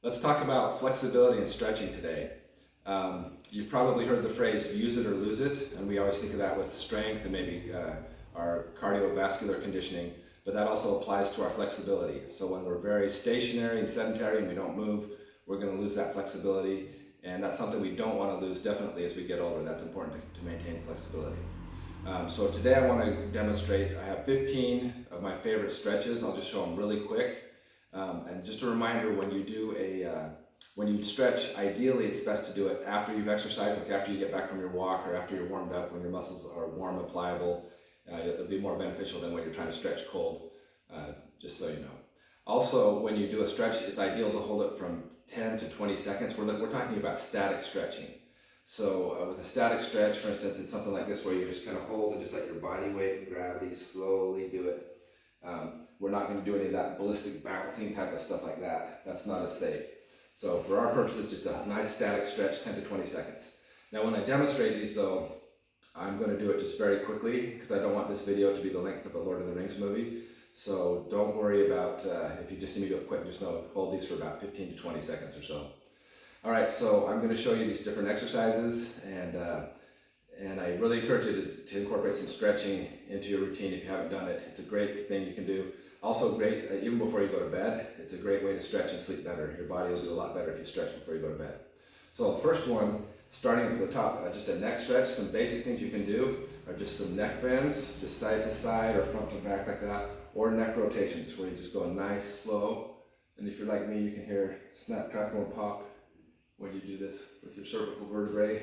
Let's talk about flexibility and stretching today. You've probably heard the phrase use it or lose it, and we always think of that with strength and maybe our cardiovascular conditioning, but that also applies to our flexibility. So when we're very stationary and sedentary and we don't move, we're going to lose that flexibility, and that's something we don't want to lose definitely as we get older. That's important to maintain flexibility. So today I want to demonstrate, I have 15 of my favorite stretches. I'll just show them really quick. And just a reminder, when you stretch, ideally it's best to do it after you've exercised, like after you get back from your walk or after you're warmed up, when your muscles are warm and pliable. It'll be more beneficial than when you're trying to stretch cold, just so you know. Also, when you do a stretch, it's ideal to hold it from 10 to 20 seconds. We're talking about static stretching. So with a static stretch, for instance, it's something like this where you just kind of hold and just let your body weight and gravity slowly do it. We're not going to do any of that ballistic bouncing type of stuff like that. That's not as safe. So for our purposes, just a nice static stretch, 10 to 20 seconds. Now when I demonstrate these though, I'm going to do it just very quickly because I don't want this video to be the length of a Lord of the Rings movie. So don't worry about if you just see me do it quick, just know hold these for about 15 to 20 seconds or so. All right, so I'm going to show you these different exercises, and I really encourage you to incorporate some stretching into your routine if you haven't done it. It's a great thing you can do. Also great, even before you go to bed, it's a great way to stretch and sleep better. Your body will do a lot better if you stretch before you go to bed. So the first one, starting at the top, just a neck stretch. Some basic things you can do are just some neck bends, just side to side or front to back like that, or neck rotations where you just go nice, slow. And if you're like me, you can hear snap, crackle, and pop when you do this with your cervical vertebrae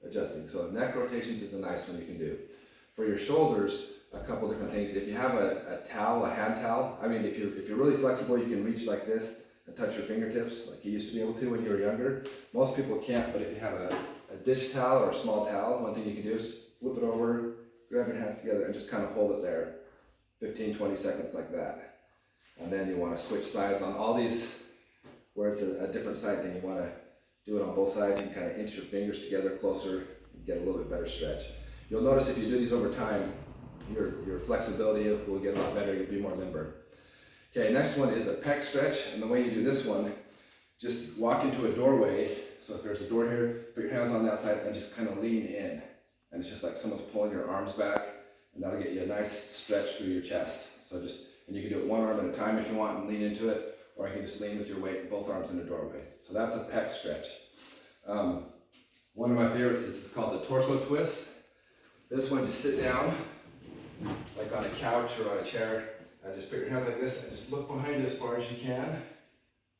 adjusting. So neck rotations is a nice one you can do. For your shoulders, a couple different things. If you have a towel, a hand towel, I mean, if you're really flexible, you can reach like this and touch your fingertips like you used to be able to when you were younger. Most people can't, but if you have a dish towel or a small towel, one thing you can do is flip it over, grab your hands together, and just kind of hold it there 15, 20 seconds like that. And then you want to switch sides on all these where it's a different side thing. You want to do it on both sides. You can kind of inch your fingers together closer and get a little bit better stretch. You'll notice if you do these over time, your flexibility will get a lot better. You'll be more limber. Okay, next one is a pec stretch. And the way you do this one, just walk into a doorway. So if there's a door here, put your hands on the outside and just kind of lean in. And it's just like someone's pulling your arms back, and that'll get you a nice stretch through your chest. So and you can do it one arm at a time if you want and lean into it, or you can just lean with your weight, both arms in the doorway. So that's a pec stretch. One of my favorites is called the torso twist. This one, just sit down, like on a couch or on a chair, and just put your hands like this and just look behind you as far as you can.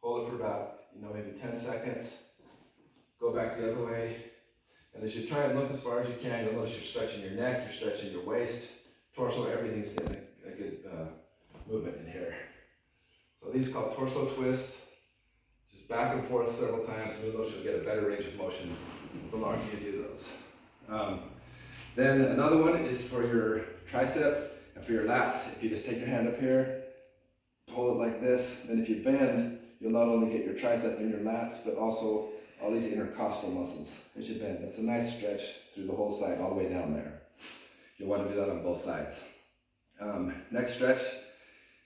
Hold it for about, maybe 10 seconds. Go back the other way. And as you try and look as far as you can, you'll notice you're stretching your neck, you're stretching your waist, torso, everything's getting a good movement in here. So these are called torso twists. Just back and forth several times, and you'll notice you'll get a better range of motion the longer you do those. Then another one is for your tricep and for your lats. If you just take your hand up here, hold it like this, then if you bend, you'll not only get your tricep and your lats, but also all these intercostal muscles as you bend. That's a nice stretch through the whole side, all the way down there. You'll want to do that on both sides. Next stretch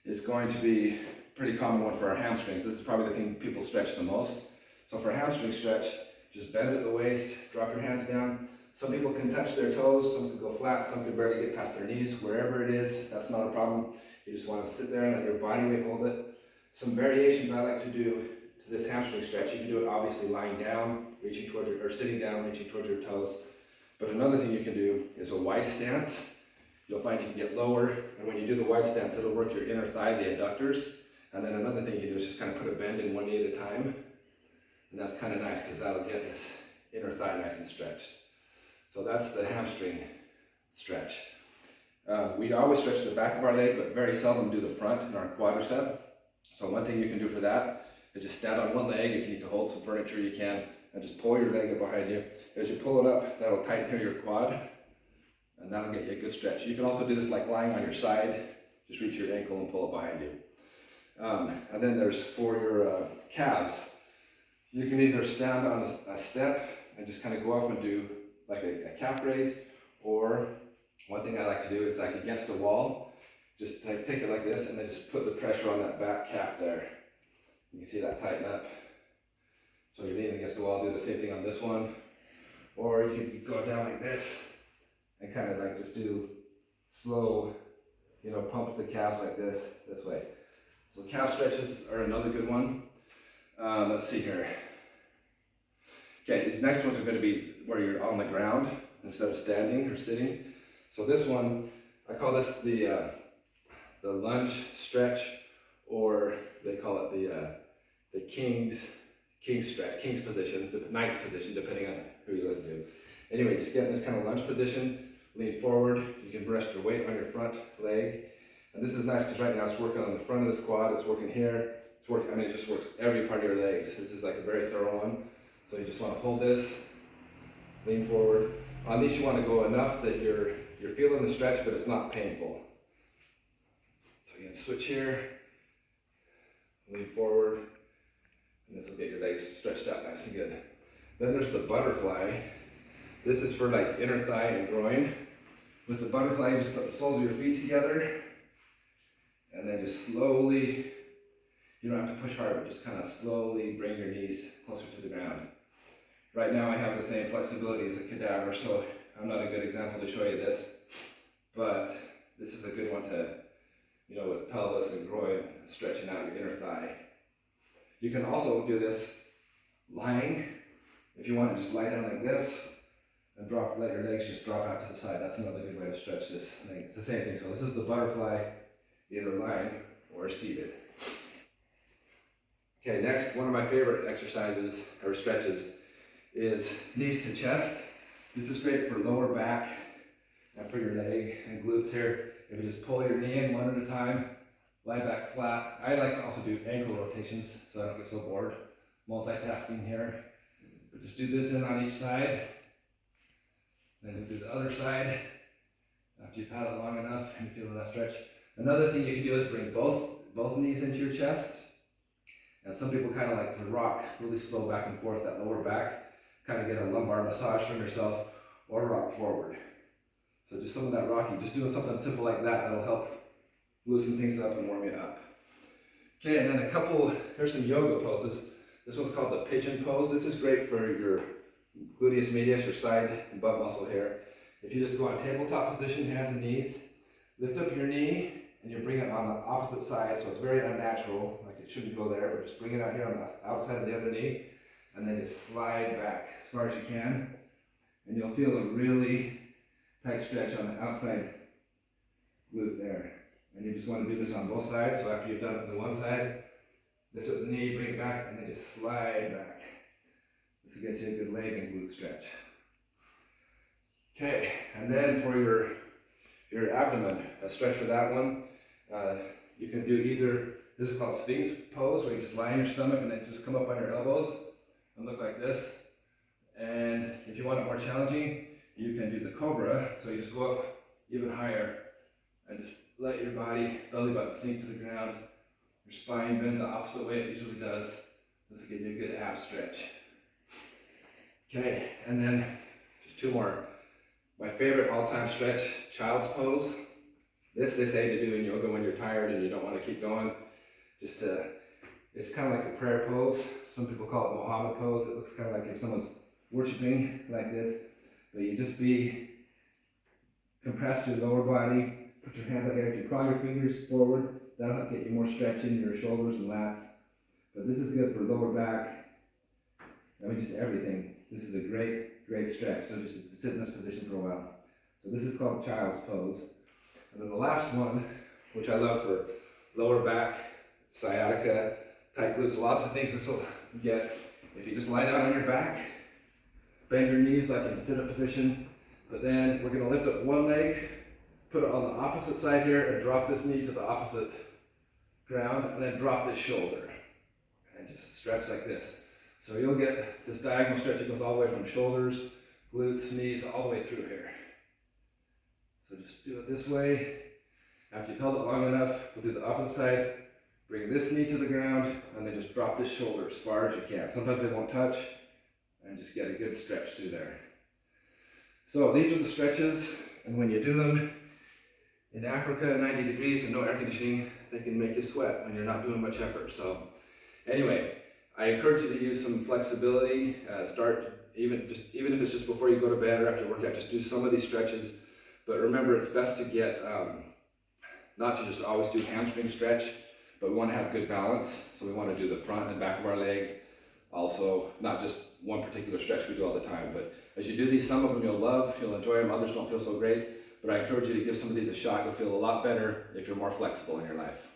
is going to be a pretty common one for our hamstrings. This is probably the thing people stretch the most. So for a hamstring stretch, just bend at the waist, drop your hands down. Some people can touch their toes, some can go flat, some can barely get past their knees. Wherever it is, that's not a problem. You just want to sit there and let your body weight hold it. Some variations I like to do to this hamstring stretch. You can do it obviously lying down, reaching towards or sitting down, reaching towards your toes. But another thing you can do is a wide stance. You'll find you can get lower, and when you do the wide stance, it'll work your inner thigh, the adductors. And then another thing you do is just kind of put a bend in one knee at a time. And that's kind of nice because that'll get this inner thigh nice and stretched. So that's the hamstring stretch. We always stretch the back of our leg, but very seldom do the front in our quadricep. So one thing you can do for that is just stand on one leg. If you need to hold some furniture, you can, and just pull your leg up behind you. As you pull it up, that'll tighten here your quad, and that'll get you a good stretch. You can also do this like lying on your side. Just reach your ankle and pull it behind you. And then there's for your calves. You can either stand on a step and just kind of go up and do like a calf raise, or one thing I like to do is like against the wall, just take it like this and then just put the pressure on that back calf there. You can see that tighten up. So you're leaning against the wall, do the same thing on this one. Or you can go down like this and kind of like just do slow, you know, pump the calves like this way. So calf stretches are another good one. Let's see here. Okay, these next ones are going to be where you're on the ground instead of standing or sitting. So this one, I call this the lunge stretch, or they call it the king's stretch, king's position, the knight's position, depending on who you listen to. Anyway, just get in this kind of lunge position, lean forward. You can rest your weight on your front leg. And this is nice because right now it's working on the front of this quad, it's working here, it's working, I mean, it just works every part of your legs. This is like a very thorough one. So you just want to hold this, lean forward. On these you want to go enough that you're feeling the stretch, but it's not painful. So again, switch here, lean forward, and this will get your legs stretched out nice and good. Then there's the butterfly. This is for like inner thigh and groin. With the butterfly, you just put the soles of your feet together, and then just slowly, you don't have to push hard, but just kind of slowly bring your knees closer to the ground. Right now I have the same flexibility as a cadaver, so I'm not a good example to show you this, but this is a good one to, you know, with pelvis and groin, stretching out your inner thigh. You can also do this lying. If you want to just lie down like this and let your legs just drop out to the side. That's another good way to stretch this thing. It's the same thing. So this is the butterfly, either lying or seated. Okay, next, one of my favorite exercises or stretches is knees to chest. This is great for lower back and for your leg and glutes here. If you just pull your knee in one at a time, lie back flat. I like to also do ankle rotations so I don't get so bored. Multitasking here. But just do this in on each side. Then we'll do the other side after you've had it long enough and you're feeling that stretch. Another thing you can do is bring both knees into your chest. And some people kind of like to rock really slow back and forth, that lower back. Kind of get a lumbar massage from yourself, or rock forward. So just some of that rocking, just doing something simple like that, that'll help loosen things up and warm you up. Okay, and then here's some yoga poses. This one's called the Pigeon Pose. This is great for your gluteus medius, your side and butt muscle here. If you just go on tabletop position, hands and knees, lift up your knee, and you bring it on the opposite side, so it's very unnatural, like it shouldn't go there, but just bring it out here on the outside of the other knee, and then just slide back as far as you can, and you'll feel a really tight stretch on the outside glute there. And you just want to do this on both sides, so after you've done it on the one side, lift up the knee, bring it back, and then just slide back. This will get you a good leg and glute stretch. Okay, and then for your abdomen, a stretch for that one, you can do either, this is called Sphinx Pose, where you just lie on your stomach and then just come up on your elbows and look like this. And if you want it more challenging, you can do the Cobra, so you just go up even higher and just let your belly button sink to the ground, your spine bend the opposite way it usually does. This will give you a good ab stretch. Okay, and then just two more. My favorite all-time stretch, Child's Pose. This they say to do in yoga when you're tired and you don't want to keep going. It's kind of like a prayer pose. Some people call it Muhammad pose. It looks kind of like if someone's worshiping like this. But you just compress your lower body, put your hands out here. If you crawl your fingers forward, that'll help get you more stretch in your shoulders and lats. But this is good for lower back. I mean, just everything. This is a great stretch. So just sit in this position for a while. So this is called Child's Pose. And then the last one, which I love for lower back, sciatica, tight glutes, lots of things this will get. If you just lie down on your back, bend your knees like in sit-up position, but then we're going to lift up one leg, put it on the opposite side here, and drop this knee to the opposite ground, and then drop this shoulder, and just stretch like this. So you'll get this diagonal stretch that goes all the way from shoulders, glutes, knees, all the way through here. So just do it this way. After you've held it long enough, we'll do the opposite side. Bring this knee to the ground, and then just drop this shoulder as far as you can. Sometimes they won't touch, and just get a good stretch through there. So these are the stretches, and when you do them in Africa, 90 degrees and no air conditioning, they can make you sweat when you're not doing much effort. So anyway, I encourage you to use some flexibility. Start even if it's just before you go to bed or after workout, just do some of these stretches. But remember, it's best to get not to just always do hamstring stretch, but we want to have good balance. So we want to do the front and back of our leg. Also, not just one particular stretch we do all the time, but as you do these, some of them you'll love, you'll enjoy them, others don't feel so great. But I encourage you to give some of these a shot. You'll feel a lot better if you're more flexible in your life.